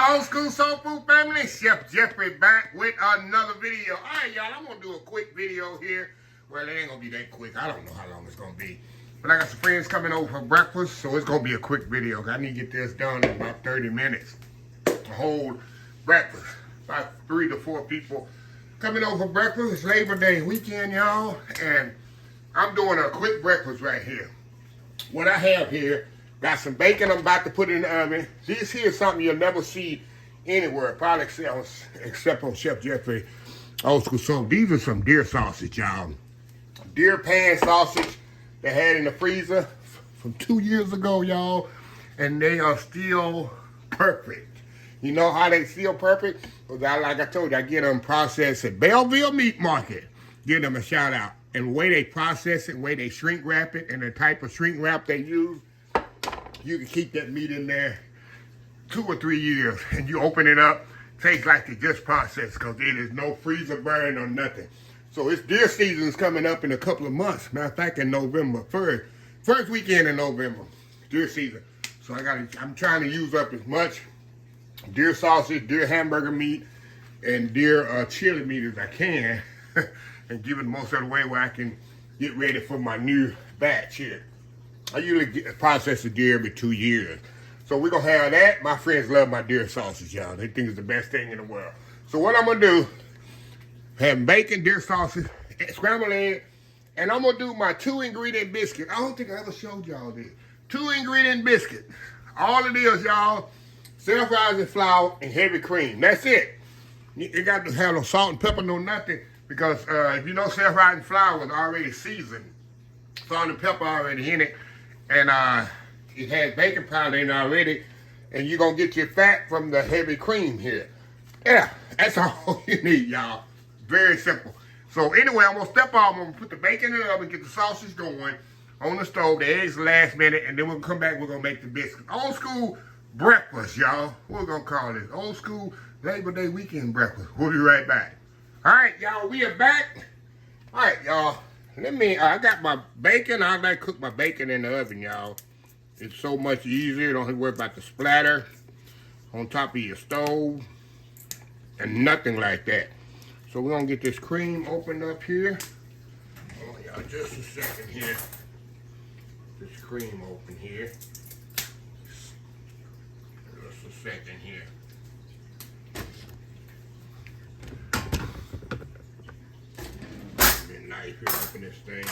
Old School Soul Food family, Chef Jeffrey back with another video. All right, y'all, I'm going to do a quick video here. Well, it ain't going to be that quick. I don't know how long it's going to be. But I got some friends coming over for breakfast, so it's going to be a quick video. I need to get this done in about 30 minutes. A whole breakfast. About 3 to 4 people coming over for breakfast. It's Labor Day weekend, y'all. And I'm doing a quick breakfast right here. What I have here, got some bacon I'm about to put in the oven. This here is something you'll never see anywhere, probably except on Chef Jeffrey Old School Soul. These are some deer sausage, y'all. Deer pan sausage they had in the freezer from 2 years ago, y'all. And they are still perfect. You know how they still perfect? Because like I told you, I get them processed at Belleville Meat Market. Give them a shout out. And the way they process it, the way they shrink wrap it, and the type of shrink wrap they use, you can keep that meat in there 2 or 3 years, and you open it up, tastes like it just processed because it is no freezer burn or nothing. So it's deer season's coming up in a couple of months. Matter of fact, in November, first weekend in November, deer season. So I'm trying to use up as much deer sausage, deer hamburger meat, and deer chili meat as I can, and give it most of the way where I can get ready for my new batch here. I usually process the deer every 2 years. So we're going to have that. My friends love my deer sausage, y'all. They think it's the best thing in the world. So what I'm going to do, have bacon, deer sausage, scrambled egg, and I'm going to do my 2-ingredient biscuit. I don't think I ever showed y'all this. 2-ingredient biscuit. All it is, y'all, self-rising flour and heavy cream. That's it. It got to have no salt and pepper, no nothing, because if you know self-rising flour is already seasoned. Salt and pepper already in it. And it has baking powder in it already. And you're going to get your fat from the heavy cream here. Yeah, that's all you need, y'all. Very simple. So anyway, I'm going to step off. I'm going to put the bacon in the oven, get the sausage going on the stove. The eggs last minute. And then we'll come back. We're going to make the biscuits. Old school breakfast, y'all. What we're going to call this? Old school Labor Day weekend breakfast. We'll be right back. All right, y'all. We are back. All right, y'all. I got my bacon. I like to cook my bacon in the oven, y'all. It's so much easier. Don't have to worry about the splatter on top of your stove and nothing like that. So we're going to get this cream opened up here. Oh, y'all, just a second here. This cream open here. Just a second here. Knife here, open this thing.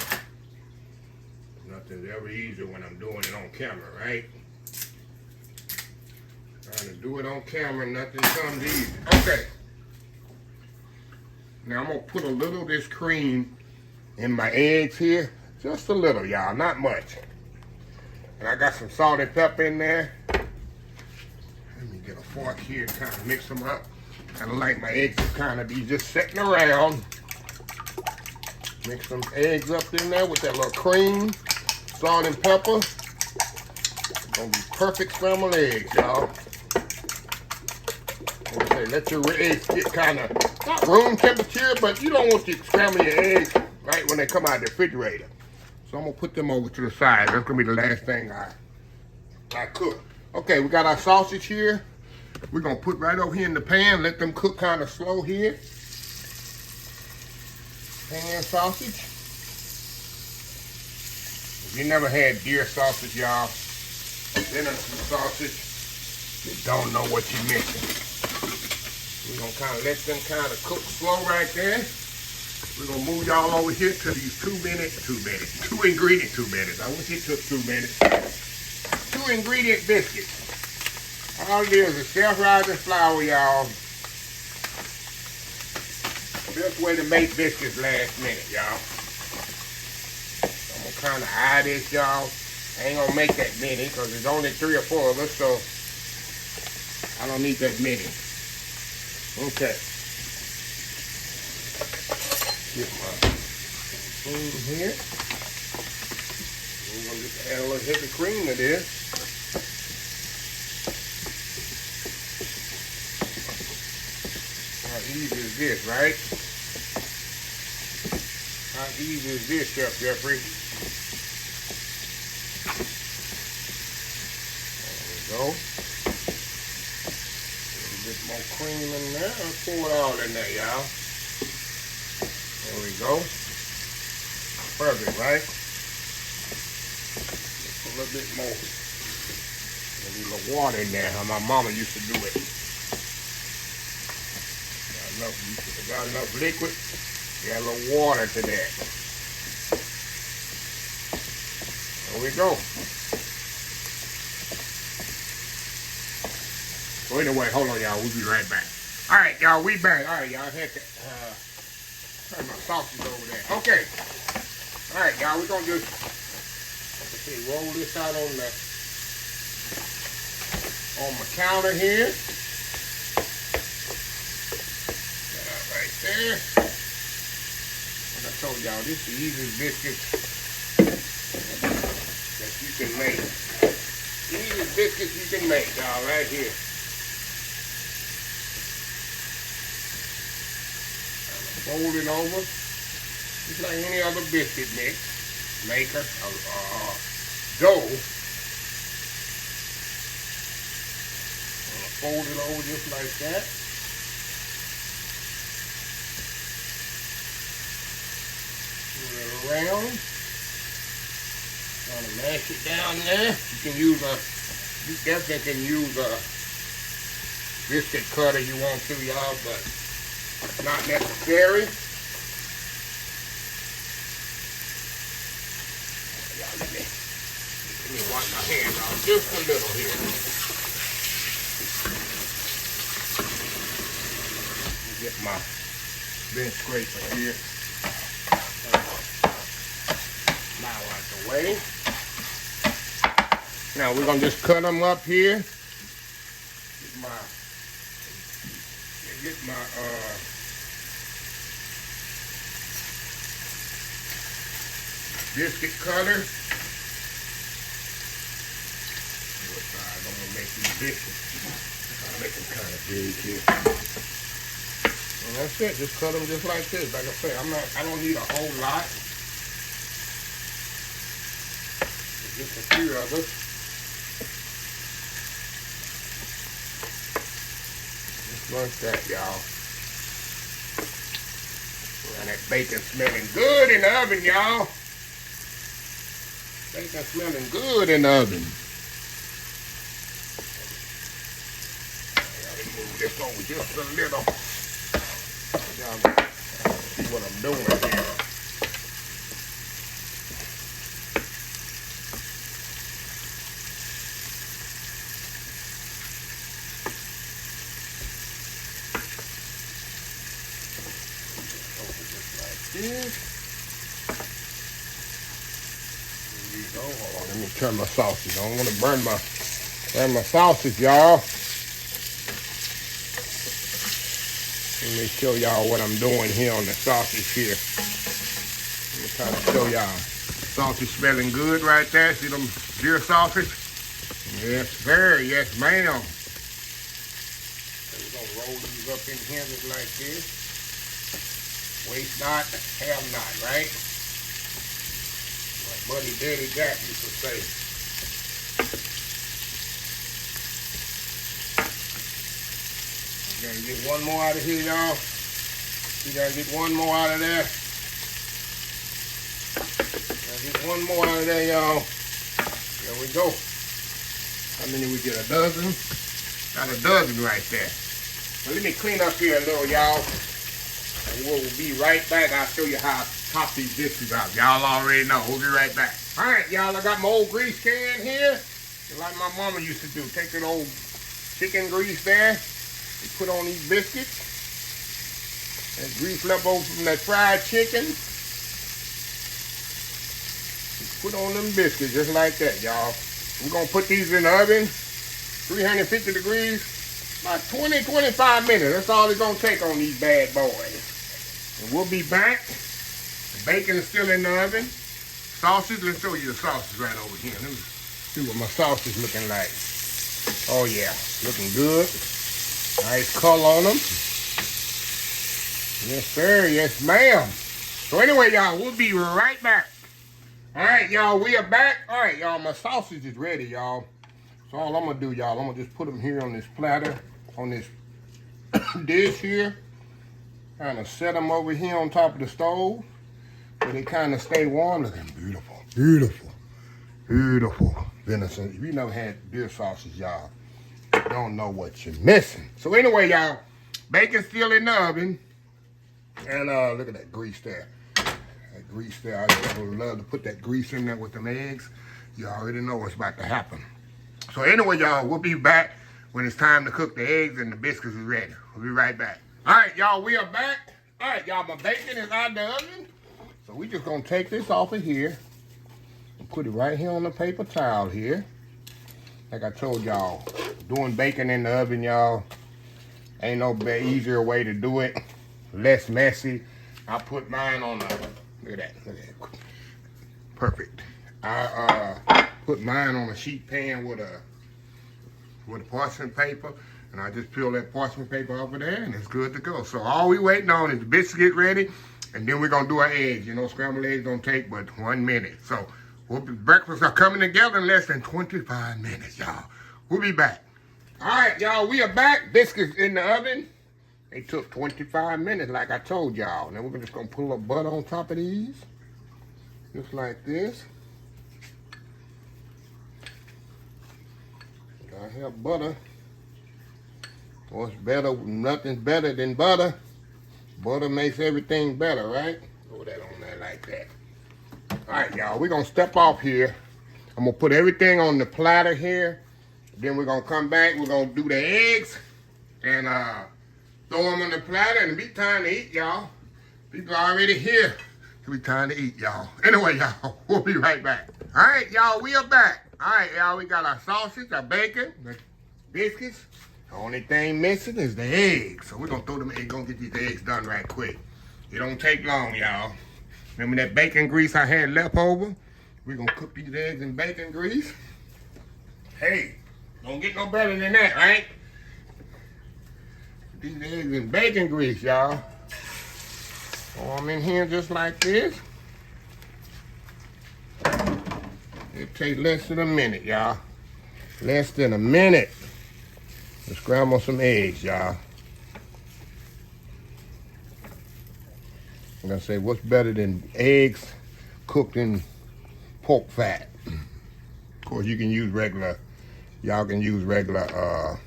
Nothing's ever easier when I'm doing it on camera, right? Trying to do it on camera, nothing comes easy. Okay. Now I'm gonna put a little of this cream in my eggs here. Just a little, y'all, not much. And I got some salt and pepper in there. Let me get a fork here and kind of mix them up. Kind of like my eggs to kind of be just sitting around. Mix some eggs up in there with that little cream, salt and pepper. It's gonna be perfect scrambled eggs, y'all. Okay, let your eggs get kind of, not room temperature, but you don't want to scramble your eggs right when they come out of the refrigerator. So I'm gonna put them over to the side. That's gonna be the last thing I cook. Okay, we got our sausage here. We're gonna put right over here in the pan, let them cook kind of slow here. Pan sausage. If you never had deer sausage, y'all, venison sausage, you don't know what you're missing. We're going to kind of let them kind of cook slow right there. We're going to move y'all over here to these 2 minutes. 2 ingredient 2 minutes. I wish it took 2 minutes. 2 ingredient biscuits. All it is self-rising flour, y'all. Best way to make biscuits last minute, y'all. I'm gonna kind of eye this, y'all. I ain't gonna make that many because there's only 3 or 4 of us, so I don't need that many. Okay. Get my spoon here. We're gonna just add a little heavy cream to this. How easy is this, right? How easy is this, Chef Jeffrey? There we go. bit more cream in there. I'll pour it all in there, y'all. There we go. Perfect, right? Just a little bit more. Maybe a little water in there, how my mama used to do it. Got enough liquid. Got a little water to that. There we go. So anyway, hold on, y'all. We'll be right back. All right, y'all. We back. All right, y'all. I had to turn my sausage over there. Okay. All right, y'all. We're gonna just roll this out on my counter here. Right there. Like I told y'all, this is the easiest biscuit that you can make. Easiest biscuits you can make, y'all, right here. Fold it over, just like any other biscuit maker, dough. Fold it over just like that. Around, trying to mash it down there. You can use you definitely can use a biscuit cutter you want to, y'all, but it's not necessary. Y'all, let me wash my hands off just a little here. Get my bench scraper here. Way. Now we're gonna just cut them up here. Get my biscuit cutter. What size I'm gonna make these biscuits? I'll make them kind of big here. And that's it. Just cut them just like this. Like I said, I don't need a whole lot. Just a few of us. Just like that, y'all. And that bacon smelling good in the oven, y'all. Bacon smelling good in the oven. Y'all move this over just a little. Y'all see what I'm doing here. Let me turn my sausage. I don't want to burn my sausage, y'all. Let me show y'all what I'm doing here on the sausage here. Let me try to show y'all. Sausage smelling good right there. See them deer sausage? Yes, sir. Yes, ma'am. We're going to roll these up in here just like this. Waste not, have not, right? Like Buddy Daddy Jack used to say. We gotta get one more out of here, y'all. We gotta get one more out of there. Gotta get one more out of there, y'all. There we go. How many we get? A dozen? Got a dozen right there. Well, let me clean up here a little, y'all. And we'll be right back. I'll show you how to pop these biscuits out. Y'all already know. We'll be right back. All right, y'all. I got my old grease can here. Like my mama used to do. Take that old chicken grease there and put on these biscuits. That grease left over from that fried chicken. Put on them biscuits just like that, y'all. We're going to put these in the oven. 350 degrees. About 20-25 minutes. That's all it's going to take on these bad boys. And we'll be back. The bacon is still in the oven. Sausage, let's show you the sausage right over here. Let me see what my sausage is looking like. Oh yeah, looking good. Nice color on them. Yes sir, yes ma'am. So anyway, y'all, we'll be right back. All right, y'all, we are back. All right, y'all, my sausage is ready, y'all. So all I'm gonna do, y'all, I'm gonna just put them here on this platter, on this dish here. Kind of set them over here on top of the stove, so they kind of stay warm. Look at them, beautiful, beautiful, beautiful venison. If you never had deer sausage, y'all, you don't know what you're missing. So anyway, y'all, bacon's still in the oven, and look at that grease there. That grease there, I just would love to put that grease in there with them eggs. You already know what's about to happen. So anyway, y'all, we'll be back when it's time to cook the eggs and the biscuits is ready. We'll be right back. All right, y'all, we are back. All right, y'all, my bacon is out the oven. So we just gonna take this off of here and put it right here on the paper towel here. Like I told y'all, doing bacon in the oven, y'all, ain't no easier way to do it. Less messy. I put mine on the, look at that, look at that. Perfect. I put mine on a sheet pan with a parchment paper, and I just peel that parchment paper over there, and it's good to go. So all we waiting on is the biscuit ready, and then we're gonna do our eggs. You know, scrambled eggs don't take but 1 minute. So breakfast are coming together in less than 25 minutes, y'all. We'll be back. All right, y'all, we are back. Biscuits in the oven. They took 25 minutes, like I told y'all. Now we're just gonna pull a butter on top of these, just like this. I have butter. What's better? Nothing's better than butter. Butter makes everything better, right? Throw that on there like that. All right, y'all, we're gonna step off here. I'm gonna put everything on the platter here. Then we're gonna come back. We're gonna do the eggs and throw them on the platter, and it'll be time to eat, y'all. People are already here. It'll be time to eat, y'all. Anyway, y'all, we'll be right back. All right, y'all, we are back. All right, y'all, we got our sausage, our bacon, the biscuits. The only thing missing is the eggs. So we're gonna throw them eggs, gonna get these eggs done right quick. It don't take long, y'all. Remember that bacon grease I had left over? We're gonna cook these eggs in bacon grease. Hey, don't get no better than that, right? These eggs in bacon grease, y'all. Throw them in here just like this. It takes less than a minute, y'all. Less than a minute to scramble some eggs, y'all. I'm gonna say, what's better than eggs cooked in pork fat? Of course, you can use regular, y'all can use regular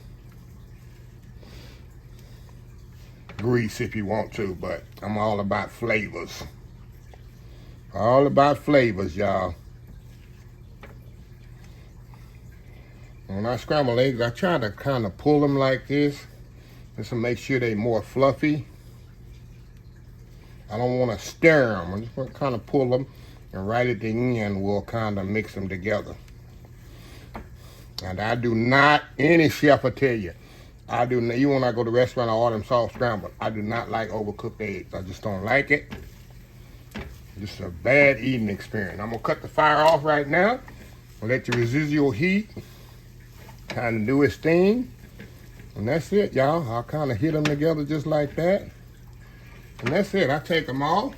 grease if you want to, but I'm all about flavors. All about flavors, y'all. When I scramble eggs, I try to kind of pull them like this just to make sure they're more fluffy. I don't want to stir them. I just want to kind of pull them, and right at the end, we'll kind of mix them together. And I do not, any chef will tell you, I do not, even when I go to the restaurant, I order them soft scrambled. I do not like overcooked eggs. I just don't like it. Just a bad eating experience. I'm going to cut the fire off right now. I'll let the residual heat kind of do its thing. And that's it, y'all. I'll kind of hit them together just like that. And that's it. I take them off.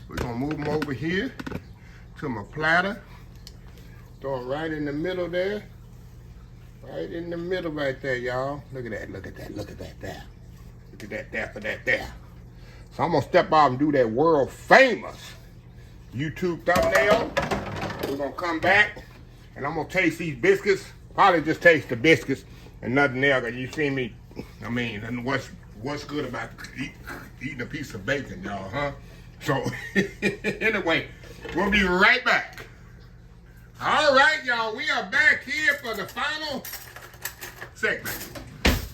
We're going to move them over here to my platter. Throw them right in the middle there. Right in the middle right there, y'all. Look at that, look at that, look at that there. Look at that there for that there. So I'm going to step out and do that world famous YouTube thumbnail. We're going to come back and I'm going to taste these biscuits. Probably just taste the biscuits and nothing else. You see me, I mean, and what's good about eating a piece of bacon, y'all, huh? So, anyway, we'll be right back. All right, y'all, we are back here for the final segment.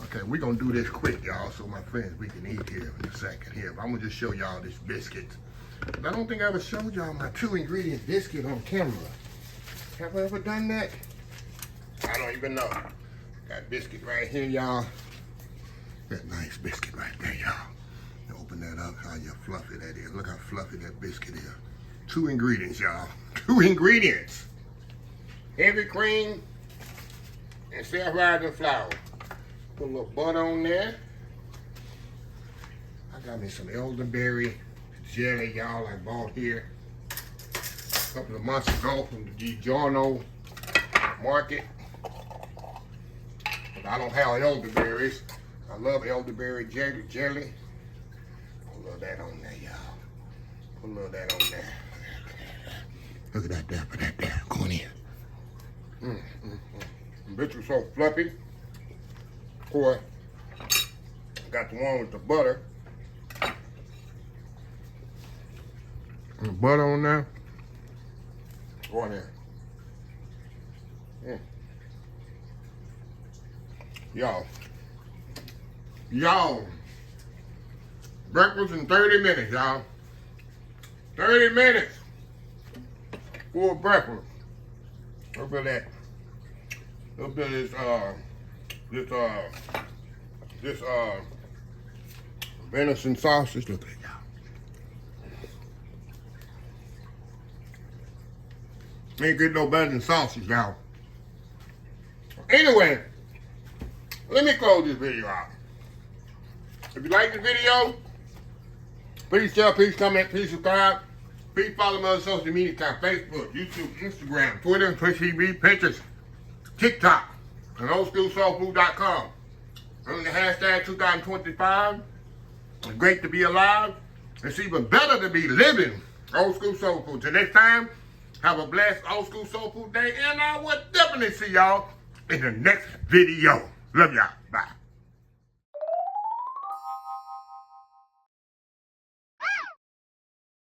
Okay, we're going to do this quick, y'all, so my friends, we can eat here in a second here. But I'm going to just show y'all this biscuit. I don't think I ever showed y'all my 2-ingredient biscuit on camera. Have I ever done that? I don't even know. Got biscuit right here, y'all. That nice biscuit right there, y'all. Open that up, how fluffy that is. Look how fluffy that biscuit is. 2 ingredients, y'all. 2 ingredients. Heavy cream and self-rising flour. Put a little butter on there. I got me some elderberry jelly, y'all, I bought here a couple of months ago from the DiGiorno market. But I don't have elderberries. I love elderberry jelly. Put a little of that on there, y'all. Put a little of that on there. Look at that there, put that there. Going in. Bitch was so fluffy. Of course, got the one with the butter. And the butter on there. Go in there. Y'all, breakfast in 30 minutes, y'all. 30 minutes for breakfast. Look at that. Look at this venison sausage. Look at it, y'all. Ain't get no better than sausage, y'all. Anyway, let me close this video out. If you like the video, please share, please comment, please subscribe. Please follow me on social media accounts, Facebook, YouTube, Instagram, Twitter, Twitch TV, Pinterest, TikTok, and oldschoolsoulfood.com. Under the hashtag 2025. It's great to be alive. It's even better to be living old school soul food. Till next time, have a blessed old school soul food day, and I will definitely see y'all in the next video. Love y'all.